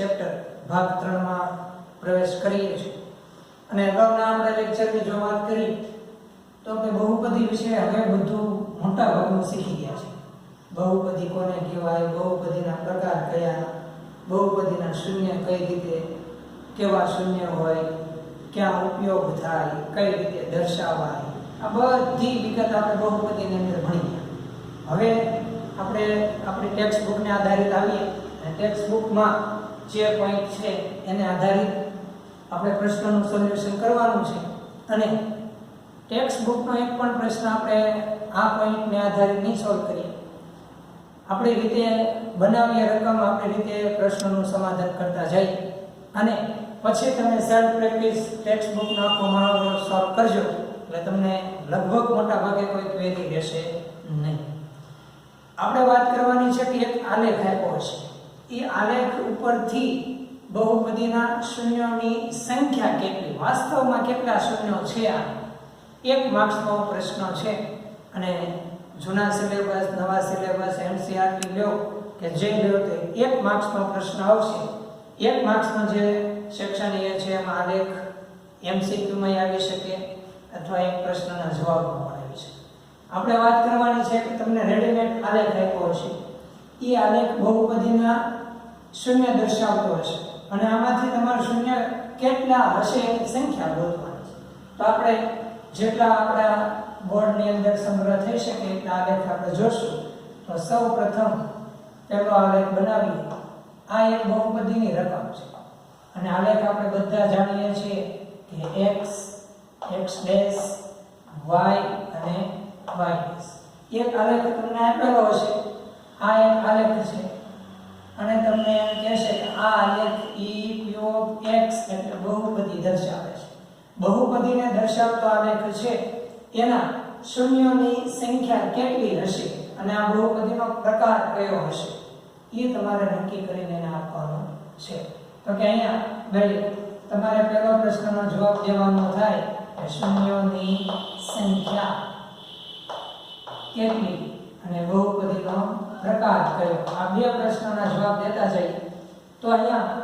Chapter ભાગ 3 માં પ્રવેશ કરીએ છીએ અને અગાઉના આપણે લેક્ચરની જો વાત કરી તો આપણે બહુપદી વિશે હવે બધું મોટા ભાગનું શીખી ગયા છે। બહુપદી કોને કહેવાય, બહુપદીના પ્રકાર કયા, બહુપદીના શૂન્ય કઈ રીતે, કેવા શૂન્ય હોય, ક્યાં ઉપયોગ થાય, કઈ રીતે દર્શાવાય, આ બધી વિગત આપણે બહુપદીની અંદર ભણી ગયા। હવે આપણે આપણી ટેક્સ્ટ બુકને આધારિત આવીએ અને ટેક્સ્ટ બુકમાં જે પોઈન્ટ છે એને આધારિત આપણે પ્રશ્નનું સોલ્યુશન કરવાનું છે અને ટેક્સ્ટ બુકનો એક પણ પ્રશ્ન આપણે આ પોઈન્ટને આધારિત નહીં સોલ્વ કરીએ, આપણી રીતે બનાવીએ રકમ, આપણી રીતે પ્રશ્નનું સમાધાન કરતા જઈએ અને પછી તમે સેલ્ફ પ્રેક્ટિસ ટેક્સ્ટ બુકનો આખો મહાવરો સોલ્વ કરજો એટલે તમને લગભગ મોટા ભાગે કોઈ ક્વેરી રહેશે નહીં। આપણે વાત કરવાની છે કે એક આલેખ આપ્યો છે, એ આલેખ ઉપરથી બહુપદીના શૂન્યોની સંખ્યા કેટલી, વાસ્તવમાં કેટલા શૂન્યો છે, આ એક માર્ક્સનો પ્રશ્ન છે અને જૂના સિલેબસ, નવા સિલેબસ, એનસીઆરટી લ્યો કે જે લ્યો તે એક માર્ક્સનો પ્રશ્ન આવશે। એક માર્ક્સનો જે સેક્શન એ છે એમાં આલેખ એમસીક્યુમાં આવી શકે અથવા એક પ્રશ્નના જવાબમાં પણ આવી શકે। આપણે વાત કરવાની છે કે તમને રેડીમેડ આલેખ આપ્યો હશે, એ આલેખ બહુપદીના શૂન્ય દર્શાવતો હશે અને આમાંથી તમારું શૂન્ય કેટલા હશે એની સંખ્યા ગોતવાની છે। તો આપણે જેટલા આપણા બોર્ડની અંદર સંગ્રહ થઈ શકે એટલા આલેખ આપણે જોશું। તો સૌ પ્રથમ પહેલો આલેખ બનાવીએ। આ એક બહુપદીની રકમ છે અને આલેખ આપણે બધા જાણીએ છીએ કે x, x ડેશ, y અને y ડેશ। એક આલેખ તમને આપેલો હશે, આ એક આલેખ છે અને તમને એમ કહેશે કે આ આલેખ e p of x એટલે બહુપદી દર્શાવે છે। બહુપદીને દર્શાવતો આલેખ છે એના શૂન્યોની સંખ્યા કેટલી હશે અને આ બહુપદીનો પ્રકાર કયો હશે એ તમારે નક્કી કરીને એને આપવાનો છે। તો કે અહીંયા ભાઈ તમારે પહેલો પ્રશ્નનો જવાબ દેવાનો થાય કે શૂન્યોની સંખ્યા કેટલી અને બહુપદીનો પ્રકાર કયો, આ બે પ્રશ્નોના જવાબ દેતા જઈએ। તો અહીંયા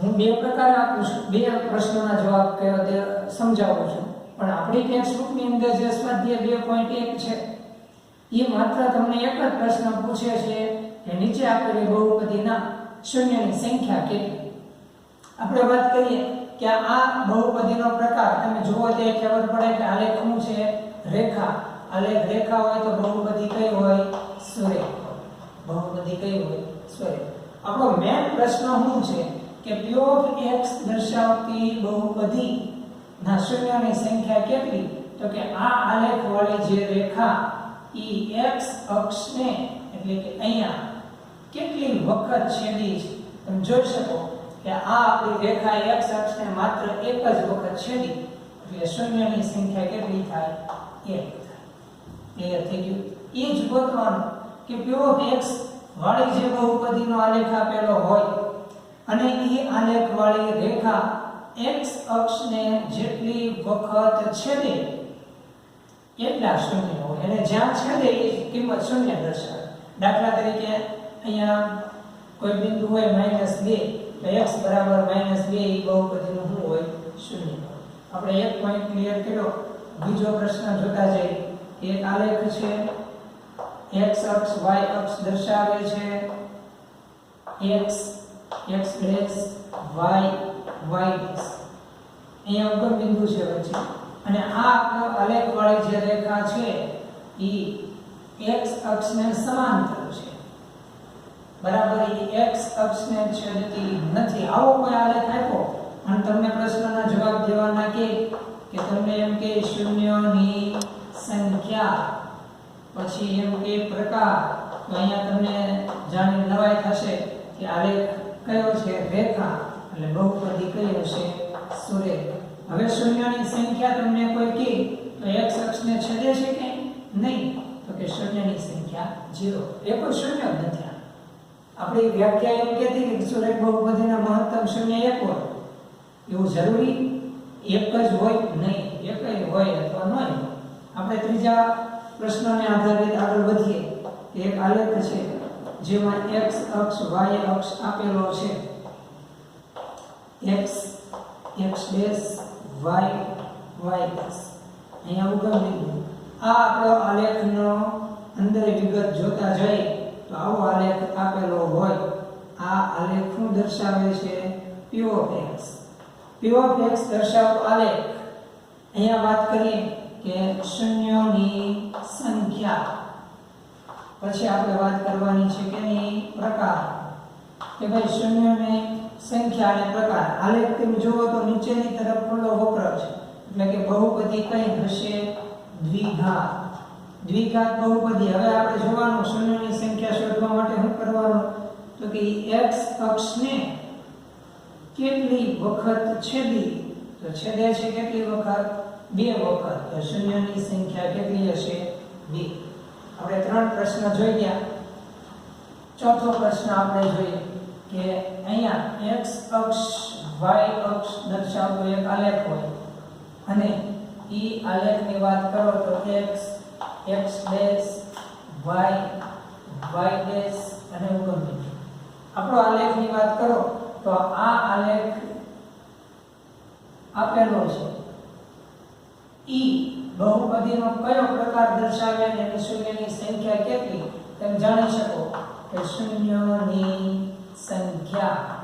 હું બે પ્રકાર આપું છું, બે પ્રશ્નોના જવાબ કયો તે સમજાવું છું, પણ આપણી ટેક્સ્ટ બુકની અંદર જે સ્વાધ્યાય 2.1 છે એ માત્ર તમને એક જ પ્રશ્ન પૂછે છે કે નીચે આપેલી બહુપદીના શૂન્યની સંખ્યા કેટલી। આપણે વાત કરીએ કે આ બહુપદીનો પ્રકાર તમે જુઓ તે ખબર પડે કે આલેખ શું છે, રેખા। આલેખ રેખા હોય તો બહુપદી કઈ હોય, સુરેખ। બહુપદી કઈ હોય, સુરેખ। આપણો મેઇન પ્રશ્ન શું છે કે p of x દર્શાવતી બહુપદી ના શૂન્યની સંખ્યા કેટલી, તો કે આ આલેખ વાળી જે રેખા ઈ x અક્ષને એટલે કે અહીંયા કેટલી વખત છેદી છે। તમે જોઈ શકો કે આ આપણી રેખા x અક્ષને માત્ર એક જ વખત છેદી એટલે શૂન્યની સંખ્યા કેટલી થાય, 1 થાય। ક્લિયર થઈ ગયું? એ જ ગોતવાનું કે p of x વાળી જે બહુપદીનો આલેખ આપેલો હોય અને એ આલેખ વાળી રેખા x અક્ષને જેટલી વખત છેદે એટલા શૂન્ય હોય અને જ્યાં છેદે એ કિંમત શૂન્ય દર્શાવે। દાખલા તરીકે અહીંયા કોઈ બિંદુ હોય -2 તો x બરાબર -2 એ બહુપદીનું શું હોય, શૂન્ય હોય। આપણે એક પોઈન્ટ ક્લિયર કર્યો। બીજો પ્રશ્ન જોતા જઈએ। એક આલેખ છે, x અક્ષ y અક્ષ દર્શાવે છે, x x dash y y dash અહીંયા ઉપર બિંદુ છે વચ્ચે અને આ આલેખ વાળી જે રેખા છે ઈ x અક્ષને સમાંતર છે, બરાબર। એ x અક્ષને છેદતી નથી। આવો કોઈ આલેખ આપ્યો અને તમને પ્રશ્નના જવાબ દેવાના કે તમને એમ કે શૂન્યોની સંખ્યા પછી એમ કે પ્રકાર, તો અહીંયા તમને જાણી નવાઈ થશે કે આલેખ કયો છે, રેખા, એટલે બહુપદી કઈ હશે, સુરેખ। હવે શૂન્યની સંખ્યા તમને કોઈ કહે તો x અક્ષને છેદે છે કે નહીં, તો કે શૂન્યની સંખ્યા 0, એ કોઈ શૂન્ય જ નથી। આપણી વ્યાખ્યા એમ કહેતી કે સુરેખ બહુપદીના મહત્તમ શૂન્ય 1 હોય, એવું જરૂરી એક જ હોય નહીં, એકય હોય અથવા ન હોય। આપણે ત્રીજા પ્રશ્નને આધારિત આગળ વધીએ। એક આલેખ છે જેમાં x અક્ષ y અક્ષ આપેલો છે x x dash y y dash અહીંયા ઉગમ બિંદુ આ આપણો આલેખનો અંદર વિગત જોતા જઈએ તો આવો આલેખ આપેલો હોય આ આલેખ શું દર્શાવે છે p of x દર્શાવતો આલેખ અહીંયા વાત કરીએ કે શૂન્યોની સંખ્યા પછી આપણે વાત કરવાની છે કે એની પ્રકાર કે ભાઈ શૂન્યોની સંખ્યા અને પ્રકાર આલેખ તમે જુઓ તો નીચેની તરફ ખુલ્લો વક્ર છે એટલે કે બહુપદી કઈ હશે દ્વિઘાત બહુપદી હવે આપણે જોવાનું શૂન્યોની સંખ્યા શોધવા માટે શું કરવાનું તો કે x અક્ષને કેટલી વખત છેદી તો છેદે છે કેટલી વખત 2 વખત તો શૂન્યની સંખ્યા કેટલી હશે 2 આપણે 3 પ્રશ્ન જોઈ ગયા ચોથો પ્રશ્ન આપણે જોઈએ કે અહીંયા x અક્ષ y અક્ષ દર્શાવતો એક આલેખ હોય અને ઈ આલેખની વાત કરો તો x ડેશ y ડેશ અને ઉગમ બિંદુ આપણો આલેખની વાત કરો તો આ આલેખ આપેલો છે ઈ બહુપદીનો કયો પ્રકાર દર્શાવે અને એની શૂન્યની સંખ્યા કેટલી તમે જાણી શકો કે શૂન્યોની સંખ્યા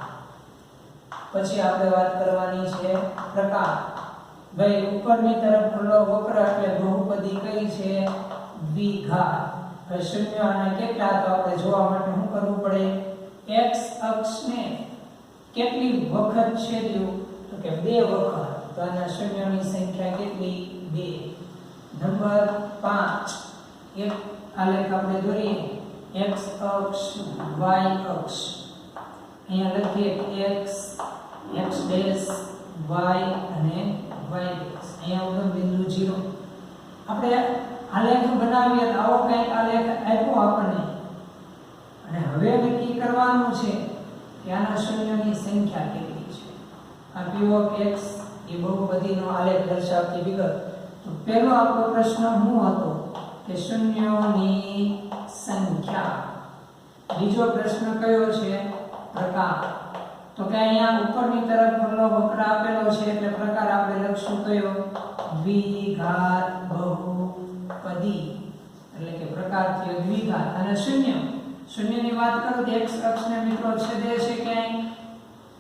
પછી આપણે વાત કરવાની છે પ્રકાર ભાઈ ઉપરની તરફ ખુલ્લો વક્ર એટલે બહુપદી કઈ છે દ્વિઘાત હવે શૂન્ય અને કેટલા તો આપણે જોવા માટે શું કરવું પડે x અક્ષને કેટલી વખત છેદ્યું તો કે 2 વખત તો આના શૂન્યોની સંખ્યા કેટલી 2 નંબર 5 એક આલેખ આપણે દોરીએ x અક્ષ y અક્ષ અહીંયા લખીએ x ડેશ y અને y ડેશ અહીંયા ઉગમ બિંદુ 0 આપણે આલેખ બનાવીએ તો આવો કંઈક આલેખ આપ્યો આપણને અને હવે નક્કી કરવાનું છે કે આના શૂન્યોની સંખ્યા કેટલી છે આ p of x એ બહુપદીનો આલેખ દર્શાવતી વિગત તો પહેલો આપણો પ્રશ્ન શું હતો કે શૂન્યોની સંખ્યા બીજો પ્રશ્ન કયો છે પ્રકાર તો કે અહીંયા ઉપરની તરફ ખુલ્લો વક્ર આપેલો છે એટલે પ્રકાર આપણે લખશું કયો દ્વિઘાત બહુપદી એટલે કે પ્રકાર થયો દ્વિઘાત અને શૂન્યની વાત કરું તો x અક્ષને મિત્રો છેદે છે ક્યાંય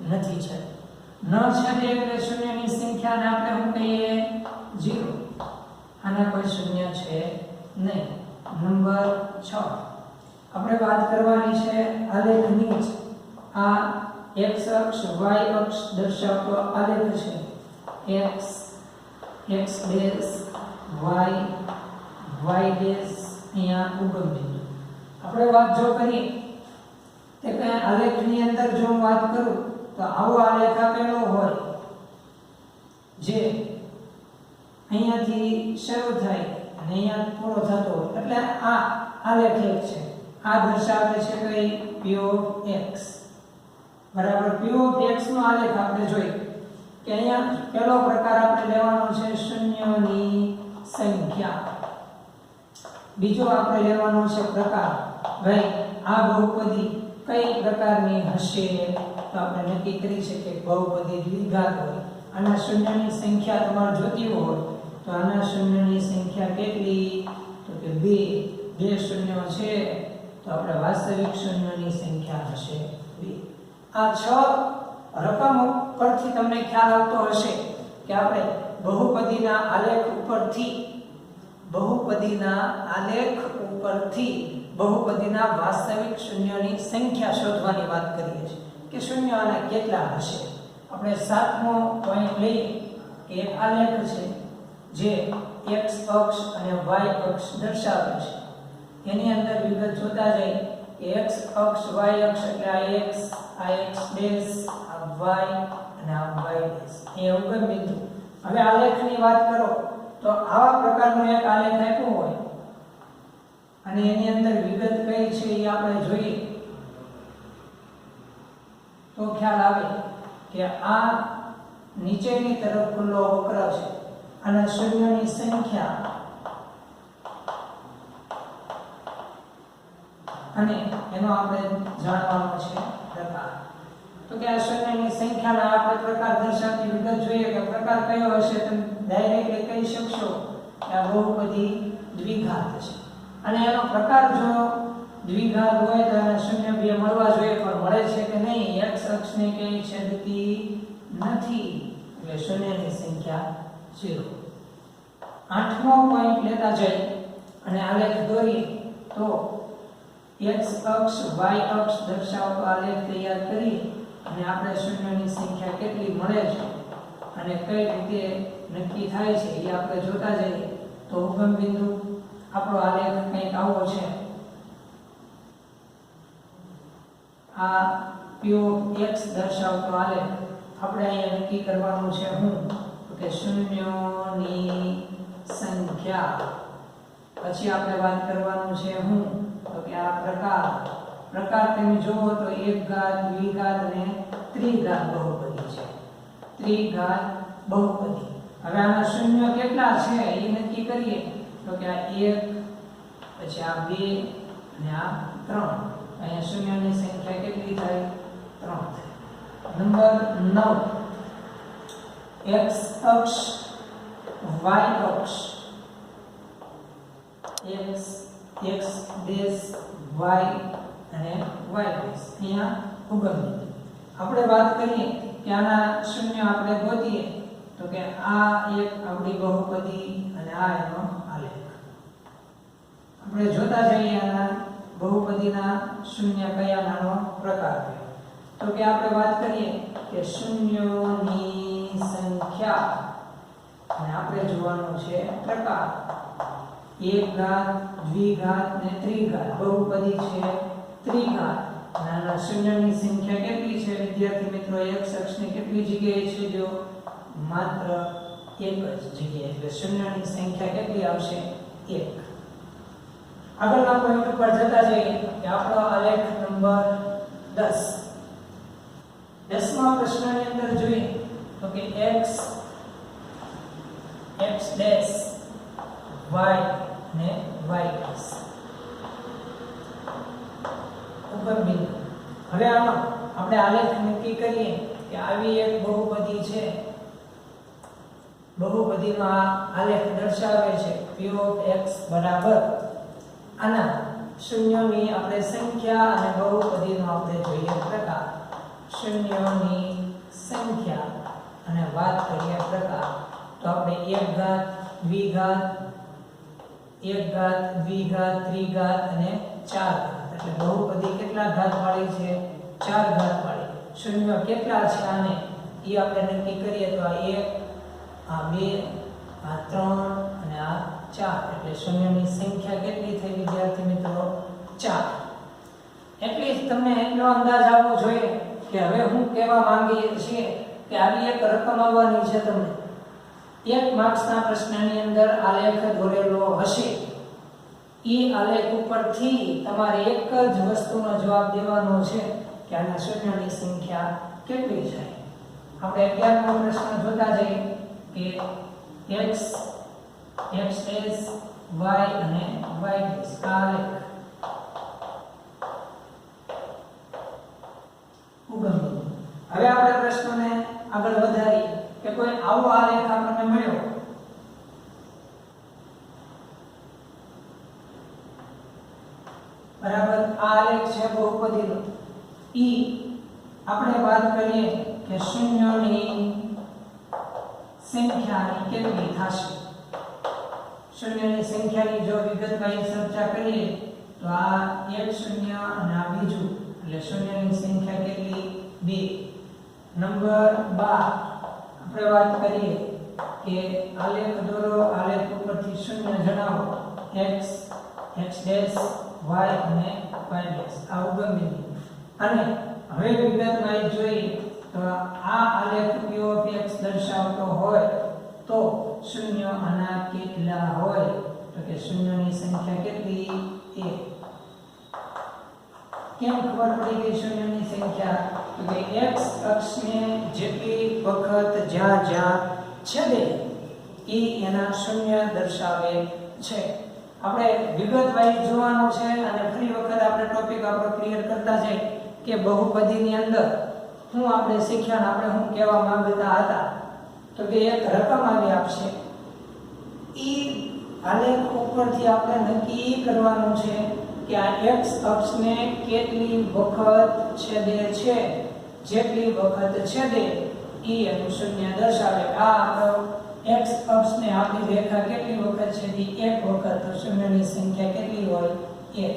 નથી છેદ ન છેદે એટલે શૂન્યની સંખ્યાને આપણે શું કહીએ 0 આના કોઈ શૂન્ય છે નહીં નંબર 6 આપણે વાત કરવાની છે આલેખની જ આ x અક્ષ y અક્ષ દર્શાવતો આલેખ છે x ડેશ y ડેશ અહીંયા ઉગમ બિંદુ આપણે વાત જો કરીએ કે કયા આલેખની અંદર જો હું વાત કરું તો આવો આલેખ આપેલો હોય જે અહીંયાથી શરૂ થાય અને અહીંયા પૂરો થતો હોય એટલે આ આલેખ એક છે આ દર્શાવે છે કઈ p of x બરાબર p of x નો આલેખ આપણે જોઈએ કે અહીંયા પહેલો પ્રકાર આપણે લેવાનો છે શૂન્યોની સંખ્યા બીજો આપણે લેવાનો છે પ્રકાર ભાઈ આ બહુપદી કઈ પ્રકારની હશે તો આપણે નક્કી કરી શકીએ બહુપદી દ્વિઘાત હોય આના શૂન્યની સંખ્યા તમારે જોતી હોય તો આના શૂન્યની સંખ્યા કેટલી તો કે 2 શૂન્યો છે તો આપણે વાસ્તવિક શૂન્યોની સંખ્યા હશે 2 આ 6 રકમો પરથી તમને ખ્યાલ આવતો હશે કે આપણે બહુપદીના આલેખ ઉપરથી બહુપદીના વાસ્તવિક શૂન્યોની સંખ્યા શોધવાની વાત કરીએ છીએ કે શૂન્ય આના કેટલા હશે આપણે 7મો પોઈન્ટ લઈએ કે એક આલેખ છે જે x અક્ષ અને y અક્ષ દર્શાવે છે એની અંદર વિગત જોતા જઈએ કે x અક્ષ y અક્ષ એટલે આ x ડેશ આ y અને આ y ડેશ એ ઉગમ બિંદુ હવે આલેખની વાત કરો તો આવા પ્રકારનો એક આલેખ આપ્યો હોય અને એની અંદર વિગત કઈ છે એ આપણે જોઈએ તો ખ્યાલ આવે કે આ નીચેની તરફ ખુલ્લો વક્ર છે અને શૂન્યોની સંખ્યા અને એનો આપણે જાણવાનો છે પ્રકાર તો કે આ શૂન્યની સંખ્યાના આપણે પ્રકાર દર્શાવતી વિગત જોઈએ કે પ્રકાર કયો હશે તમે ડાયરેક્ટલી કહી શકશો કે આ બહુપદી દ્વિઘાત છે અને એનો પ્રકાર જો દ્વિઘાત હોય તો એને શૂન્ય બે મળવા જોઈએ પણ મળે છે કે નહીં x અક્ષને ક્યાંય છેદતી નથી એટલે શૂન્યની સંખ્યા 0. 8મો પોઈન્ટ લેતા જઈએ અને આલેખ દોરીએ તો x અક્ષ y અક્ષ દર્શાવતો આલેખ તૈયાર કરી અને આપણે શૂન્યની સંખ્યા કેટલી મળે છે અને કઈ રીતે નક્કી થાય છે એ આપણે જોતા જઈએ તો ઉગમ બિંદુ આપણો આલેખ કંઈક આવો છે. આ p of x દર્શાવતો આલેખ આપણે અહીંયા નક્કી કરવાનું છે હું તો કે શૂન્યોની સંખ્યા પછી આપણે વાત કરવાનું છે હું તો કે આ પ્રકાર તમે જુઓ તો એક ઘાત દ્વિઘાત અને ત્રિઘાત બહુપદી છે. ત્રિઘાત બહુપદી હવે આના શૂન્ય કેટલા છે એ નક્કી કરીએ તો કે આ 1 પછી આ 2 અને આ 3 અહીંયા શૂન્યની સંખ્યા કેટલી થાય 3 થાય. નંબર 9 x અક્ષ y અક્ષ x ડેશ y અને y ડેશ અહીંયા ઉગમ બિંદુ આપણે વાત કરીએ કે આના શૂન્ય આપણે ગોતીએ તો કે આ એક આપણી બહુપદી અને આ એનો આલેખ આપણે જોતા જઈએ આના બહુપદીના શૂન્ય કયા નાનો પ્રકાર છે તો કે આપણે વાત કરીએ કે શૂન્યોની સંખ્યા અને આપણે જોવાનું છે પ્રકાર. એક ઘાત દ્વિઘાત ને ત્રિઘાત બહુપદી છે ત્રિઘાત અને આના શૂન્યની સંખ્યા કેટલી છે વિદ્યાર્થી મિત્રો x અક્ષની કેટલી જગ્યાએ છે જો માત્ર એક જ જગ્યાએ એટલે શૂન્યની સંખ્યા કેટલી આવશે 1. આગળના પોઈન્ટ ઉપર જતા જઈએ કે આપણો આલેખ નંબર 10. 10મા પ્રશ્નની અંદર જોઈએ તો કે x ડેશ y ને y ડેશ ઉગમ બિંદુ. હવે આમાં આપણે આલેખ નક્કી કરીએ કે આવી એક બહુપદી છે બહુપદીનો આ આલેખ દર્શાવે છે p of x બરાબર આના શૂન્યોની આપણે સંખ્યા અને બહુપદીનો આપણે જોઈએ પ્રકાર. શૂન્યોની સંખ્યા અને વાત કરીએ પ્રકાર તો આપણે એક ઘાત દ્વિઘાત ત્રિઘાત અને ચાર ઘાત એટલે બહુપદી કેટલા ઘાત વાળી છે 4 ઘાત વાળી. શૂન્ય કેટલા છે આને એ આપણે નક્કી કરીએ તો આ 1 આ 2 આ 3 અને આ 4 એટલે શૂન્યની સંખ્યા કેટલી થઈ વિદ્યાર્થી મિત્રો 4. એટલે તમને એટલો અંદાજ આવવો જોઈએ કે હવે હું કહેવા માંગીએ છીએ કે આવી એક રકમ આવવાની છે તમને 1 માર્ક્સના પ્રશ્નની અંદર આલેખ દોરેલો હશે એ આલેખ ઉપરથી તમારે એક જ વસ્તુનો જવાબ દેવાનો છે કે આના શૂન્યની સંખ્યા કેટલી છે. આપણે 11મો પ્રશ્ન જોતા જઈએ કે x ડેશ y અને y ડેશ આલેખ ઉગમ બિંદુ. હવે આપણે પ્રશ્નને આગળ વધારીએ કે કોઈ આવો આલેખ આપણને મળ્યો બરાબર આ આલેખ છે બહુપદીનો ઈ આપણે વાત કરીએ કે શૂન્યોની સંખ્યાની કેટલી થશે. શૂન્યની સંખ્યાની જો વિગતવાર ચર્ચા કરીએ તો આ એક શૂન્ય અને આ બીજું એટલે શૂન્યની સંખ્યા કેટલી 2. નંબર 12 આપણે વાત કરીએ કે આલેખ દોરો આલેખ ઉપરથી શૂન્ય જણાવો x ડેશ y અને y ડેશ આ ઉગમ બિંદુ. અને હવે વિગતવાર જોઈએ તો આ આલેખ p of x દર્શાવતો હોય તો શૂન્ય આના કેટલા હોય તો કે શૂન્યની સંખ્યા કેટલી 1. કેમ ખબર પડી ગઈ શૂન્યની સંખ્યા તો કે x અક્ષને જેટલી વખત જ્યાં છેદે એ એના શૂન્ય દર્શાવે છે. આપણે વિગતવાર જોવાનું છે અને ફરી વખત આપણે ટોપિક આપણો ક્લિયર કરતા જઈએ કે બહુપદીની અંદર હું આપણે શીખ્યા ને આપણે હું કહેવા માંગતા હતા તો કે એક રકમ આવી આપશે, એ આલેખ ઉપરથી આપણે નક્કી કરવાનું છે કે આ x અક્ષને કેટલી વખત છેદે છે, જેટલી વખત છેદે એ એનું શૂન્ય દર્શાવે. આ આપણો x અક્ષને આપણી રેખા કેટલી વખત છેદી, એક વખત, તો શૂન્યની સંખ્યા કેટલી હોય, 1.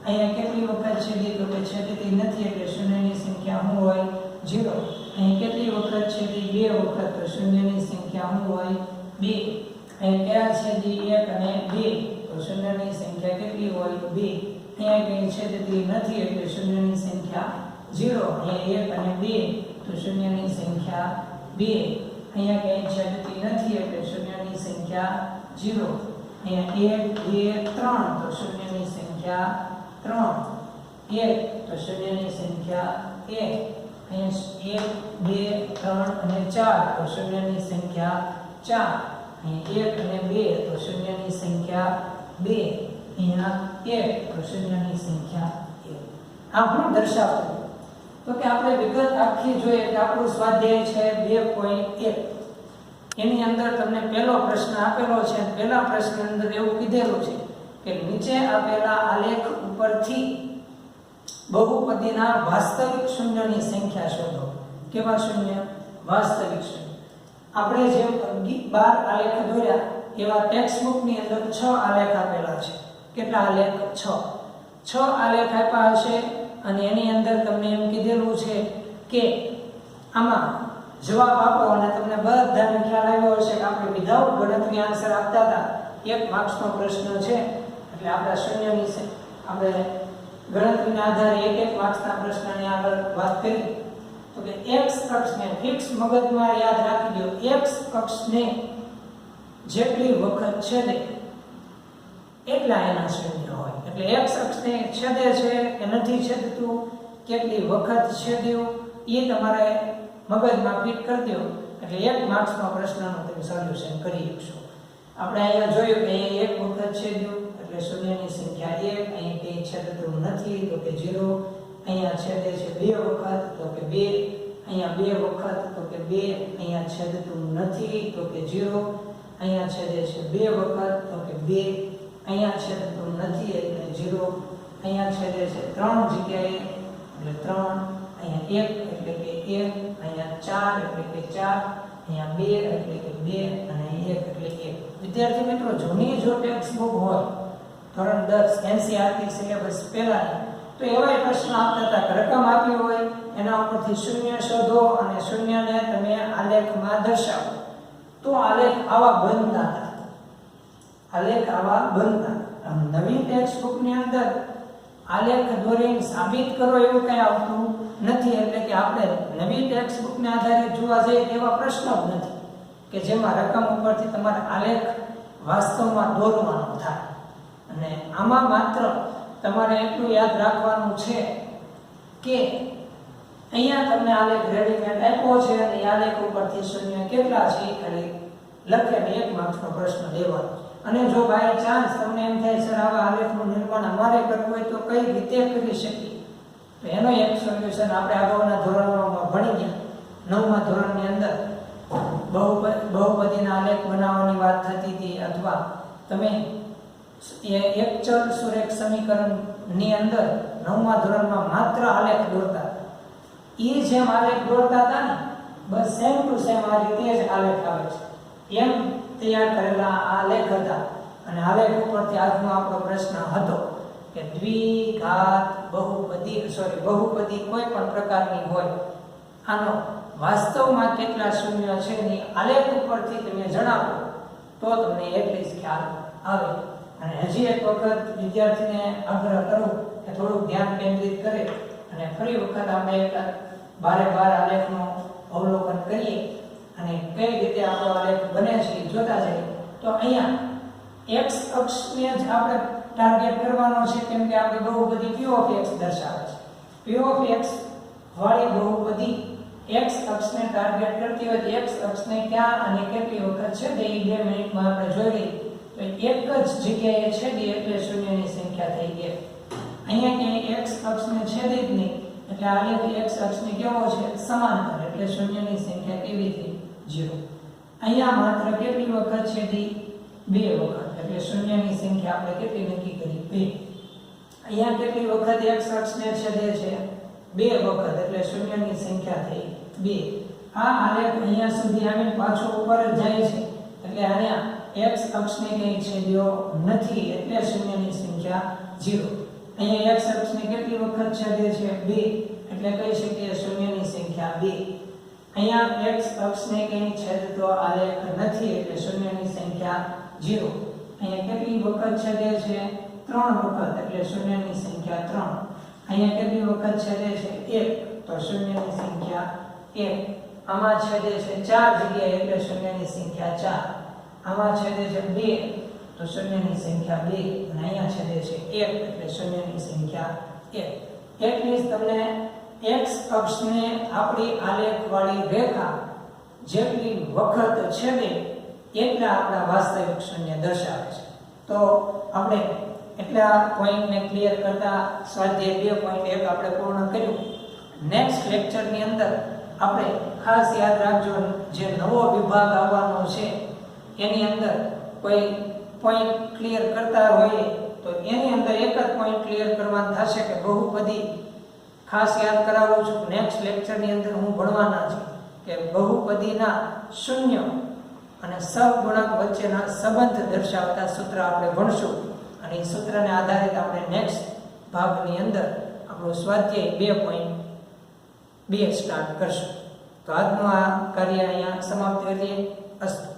અહીંયા કેટલી વખત છેદી, તો કે છેદતી નથી એટલે શૂન્યની સંખ્યા શું હોય, 0. અહીં કેટલી વખત છેદી, 2 વખત, તો શૂન્યની સંખ્યા શું હોય, 2. અહીં ક્યાં છેદી, 1 અને 2, તો શૂન્યની સંખ્યા કેટલી હોય, 2. અહીંયા કઈ છેદતી નથી એટલે શૂન્યની સંખ્યા 0. અહીંયા 1 અને 2, તો શૂન્યની સંખ્યા 2. અહીંયા કઈ છેદતી નથી એટલે શૂન્યની સંખ્યા 0. અહીંયા 1 2 3, તો શૂન્યની સંખ્યા 3. 1, તો શૂન્યની સંખ્યા 1. અહીંયા 1 2 3 અને 4, તો શૂન્યની સંખ્યા 4. અહીંયા 1 અને 2, તો શૂન્યની સંખ્યા 2. અહીંયા 1, તો શૂન્યની સંખ્યા 1. આ હું દર્શાવતો તો કે આપણે વિગત આખી જોઈએ કે આપણું સ્વાધ્યાય છે 2.1. એની અંદર તમને પહેલો પ્રશ્ન આપેલો છે. પહેલા પ્રશ્નની અંદર એવું કીધેલું છે કે નીચે આપેલા આલેખ ઉપરથી બહુપદીના વાસ્તવિક શૂન્યની સંખ્યા શોધો. કેવા શૂન્ય? વાસ્તવિક શૂન્ય. આપણે જેમ 12 આલેખ દોર્યા એવા ટેક્સ્ટ બુકની અંદર 6 આલેખ આપેલા છે. કેટલા આલેખ? 6 આલેખ આપ્યા હશે અને એની અંદર તમને એમ કીધેલું છે કે આમાં જવાબ આપો અને તમને બધાને ખ્યાલ આવ્યો હશે કે આપણે વિધાઉટ ગણતરી આન્સર આપતા હતા. 1 માર્ક્સનો પ્રશ્ન છે એટલે આપણા શૂન્યની આપણે ગણતરીના આધારે 1 માર્ક્સના પ્રશ્નની આગળ વાત કરી તો કે x અક્ષને ફિક્સ મગજમાં યાદ રાખી દો. x અક્ષને જેટલી વખત છેદે એટલા એના શૂન્ય હોય. એટલે x અક્ષને છેદે છે કે નથી છેદતું, કેટલી વખત છેદ્યું એ તમારે મગજમાં ફિટ કરી દો એટલે 1 માર્ક્સનો પ્રશ્નનું તમે સોલ્યુશન કરી શકશો. આપણે અહીંયા જોયું કે અહીંયા 1 વખત છેદ્યું એટલે શૂન્યની સંખ્યા 1. અહીં કંઈ છેદતું નથી તો કે 0. અહીંયા છેદે છે 2 વખત તો કે 2. અહીંયા 2 વખત તો કે 2. અહીંયા છેદતું નથી તો કે 0. અહીંયા છેદે છે 2 વખત તો કે 2. અહીંયા છેદતું નથી એટલે 0. અહીંયા છેદે છે 3 જગ્યાએ એટલે 3. અહીંયા 1 એટલે કે 1. અહીંયા 4 એટલે કે 4. અહીંયા 2 એટલે કે 2 અને 1 એટલે 1. વિદ્યાર્થી મિત્રો, જૂની જો ટેક્સ્ટ બુક હોય ધોરણ 10 એનસીઈઆરટી સિલેબસ પહેલાની તો એવા પ્રશ્ન આપતા હતા કે રકમ આપી હોય એના ઉપરથી શૂન્ય શોધો અને શૂન્યને તમે આલેખમાં દર્શાવો. તો આલેખ આવા બનતા હતા. આલેખ આવા બનતા. નવી ટેક્સ્ટ બુકની અંદર આલેખ દોરીને સાબિત કરો એવું કંઈ આવતું નથી. એટલે કે આપણે નવી ટેક્સ્ટ બુકને આધારે જોવા જઈએ તેવા પ્રશ્નો જ નથી કે જેમાં રકમ ઉપરથી તમારે આલેખ વાસ્તવમાં દોરવાનો થાય. અને આમાં માત્ર તમારે એટલું યાદ રાખવાનું છે કે અહીંયા તમને આલેખ રેડીમેડ આપ્યો છે અને આલેખ ઉપરથી શૂન્ય કેટલા છે એ ખાલી લખીને 1 માર્ક્સનો પ્રશ્ન દેવાનો. અને જો બાય ચાન્સ તમને એમ થાય સર આવા આલેખનું નિર્માણ અમારે કરવું હોય તો કઈ રીતે કરી શકીએ તો એનો એક સોલ્યુશન આપણે અગાઉના ધોરણોમાં ભણી ગયા. 9મા ધોરણની અંદર બહુપદીના આલેખ બનાવવાની વાત થતી હતી અથવા તમે એક ચલ સુરેખ સમીકરણની અંદર 9મા ધોરણમાં માત્ર આલેખ દોરતા. એ જેમ આલેખ દોરતા હતા ને બસ સેમ ટુ સેમ આ રીતે જ આલેખ આવે છે. એમ તૈયાર કરેલા આલેખ હતા. અને આલેખ ઉપરથી આજનો આપણો પ્રશ્ન હતો કે દ્વિઘાત બહુપદી કોઈ પણ પ્રકારની હોય આનો વાસ્તવમાં કેટલા શૂન્ય છે ની આલેખ ઉપરથી તમે જણાવો તો તમને એટલી ખ્યાલ આવે. અને હજી એક વખત વિદ્યાર્થીને આગ્રહ કરું કે થોડુંક ધ્યાન કેન્દ્રિત કરે અને ફરી વખત આપણે એક 12 આલેખનું અવલોકન કરીએ અને કઈ રીતે આપણો આલેખ બને છે એ જોતા જઈએ. તો અહીંયા x અક્ષને જ આપણે ટાર્ગેટ કરવાનો છે કેમ કે આપણે બહુપદી p of x દર્શાવે છે. p of x વાળી બહુપદી x અક્ષને ટાર્ગેટ કરતી હોય તો x અક્ષને ક્યાં અને કેટલી વખત છે તે 2 મિનિટમાં આપણે જોઈ લઈએ. તો એક જ જગ્યાએ છેદી એટલે શૂન્યની સંખ્યા થઈ ગઈ. અહીંયા ક્યાંય x અક્ષને છેદી જ નહીં એટલે આલેખ x અક્ષને કેવો છે સમાંતર એટલે શૂન્યની સંખ્યા કેવી થઈ 0. અહીંયા માત્ર કેટલી વખત છે દી 2 વખત એટલે શૂન્યની સંખ્યા આપણે કેટલી નક્કી કરી 2. અહીંયા કેટલી વખત x અક્ષને છેદે છે 2 વખત એટલે શૂન્યની સંખ્યા થઈ 2. આ આલેખ અહીંયા સુધી આવીને પાછો ઉપર જ જાય છે એટલે અહીંયા x અક્ષને કંઈ છેદ્યો નથી એટલે શૂન્યની સંખ્યા 0. અહીંયા x અક્ષને કેટલી વખત છેદે છે 2 એટલે કહી શકીએ શૂન્યની સંખ્યા 2. અહીંયા x અક્ષને કંઈ છેદતો આલેખ નથી એટલે શૂન્યની સંખ્યા 0. અહીંયા કેટલી વખત છેદે છે 3 વખત એટલે શૂન્યની સંખ્યા 3. અહીંયા કેટલી વખત છેદે છે 1 તો શૂન્યની સંખ્યા 1. આમાં છેદે છે 4 જગ્યાએ એટલે શૂન્યની સંખ્યા 4. આમાં છેદે છે 2 તો શૂન્યની સંખ્યા 2 અને અહીંયા છેદે છે 1 એટલે શૂન્યની સંખ્યા 1. એટલી જ તમને x અક્ષને આપણી આલેખવાળી રેખા જેટલી વખત છેદે એટલા આપણા વાસ્તવિક શૂન્ય દર્શાવે છે. તો આપણે એટલા પોઈન્ટને ક્લિયર કરતા સ્વાધ્યાય 2.1 આપણે પૂર્ણ કર્યું. નેક્સ્ટ લેક્ચરની અંદર આપણે ખાસ યાદ રાખજો જે નવો વિભાગ આવવાનો છે એની અંદર કોઈ પોઈન્ટ ક્લિયર કરતા હોઈએ તો એની અંદર એક જ પોઈન્ટ ક્લિયર કરવાનું થશે કે બહુપદી ખાસ યાદ કરાવું છું. નેક્સ્ટ લેક્ચરની અંદર હું ભણવાના છું કે બહુપદીના શૂન્ય અને સહગુણક વચ્ચેના સંબંધ દર્શાવતા સૂત્ર આપણે ભણશું અને એ સૂત્રને આધારિત આપણે નેક્સ્ટ ભાગની અંદર આપણો સ્વાધ્યાય 2.2 સ્ટાર્ટ કરશું. તો આજનું આ કાર્ય અહીંયા સમાપ્ત કરીએ. અસ્તુ.